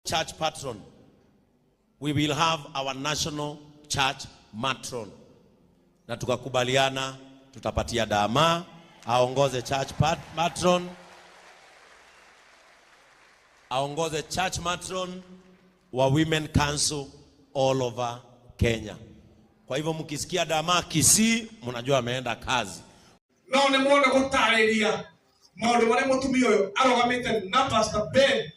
church patron. We will have our national church matron. Na tukakubaliana tutapatia Dama aongoze church matron, aongoze church matron wa Women Council all over Kenya. Kwa hivyo mkisikia Dama Kisii mnajua ameenda kazi. No ne mwona gutariria maundu maria mutumia uyu arogamite na Pastor Ben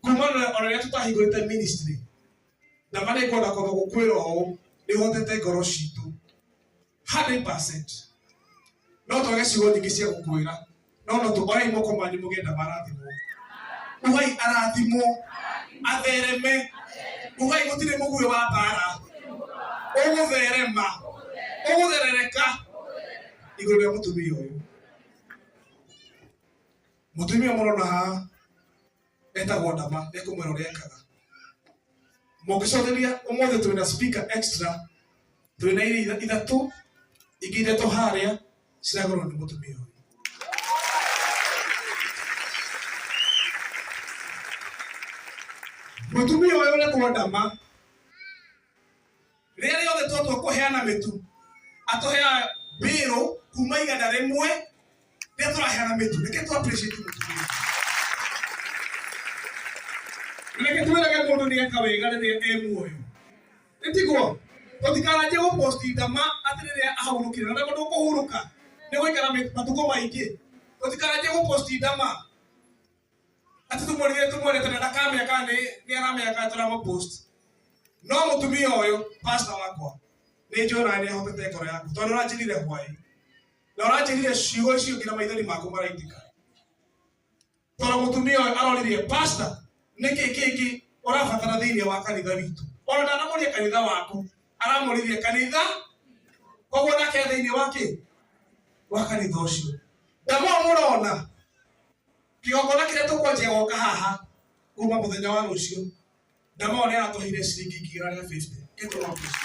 kumana ona tutahingurite ministry na mane kwenda kwa gukwira o ni hotete ngoro citu 100%. No twage cigo nyingi cia gukwira no tubai moko manyu mugenda marathimo ugai arathimo athereme ugai gutire muguyo wa bara ugutherema ugutherereka iguru ya mutumia uyu. Mutumia murona ha etagwo Dama ekumwera uria ekaga. Mugicotheria umothe twina speaker extra twina ithatu ingi ithatu haria ciragorwo ni mutumia uyu. Mutumia uyu etagwo Dama riria riothe twatwa kuheana mitu atuhea biro kuma igana rimwe riria turaheana mitu reke tu appreciate mutumia. Reke twirage mundu ni eka wega riria e muoyo nitiguo tutikanaje go post Dama ati riria ahurukire na ndu kuhuruka ni gwikara matuko maingi tutikanaje go post Dama ati tumwone tena ndakamya kane ni aramya ka turamo post. No mutumia uyu pastor wakwa ni njona ni ahotete ngoro yaku tondu uranjirire hwai na uranjirire ciugo icio nginya maithori maku maraitika tondu mutumia uyu aroririe pastor niki kingi urabatara thiini wa kanitha witu ona ndanamuria kanitha waku aramurithie kanitha koguo nake thiini wake wa kanitha ucio. Dama murona kigongona kiria tukwanjia goka haha kuma muthenya wa rucio Dama ona aratuheire ciringi ngiri 50 gituma Kristo.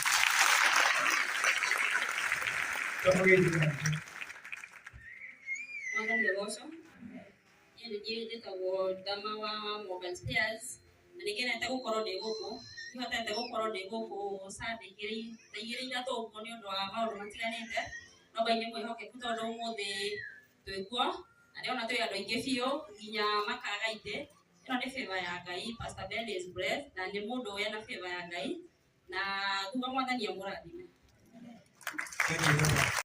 Mwangalie boso. Yeye ndiye ndetagwo Dama wa Mobile Spares. Na nigena tagukorwo ndi guku. Ihotete gukorwo ndi guku Sunday igiri ithatu uguo ni undu wa maundu matiganite. No baine mwihokeku tondu umuthi twikuo. Na ndiona twi andu aingi biu nginya makagaite. Ino ni favor ya Ngai. Pastor Ben is blessed na ni mundu wena favor ya Ngai. Na tuba mwathani amurathime. Thank you.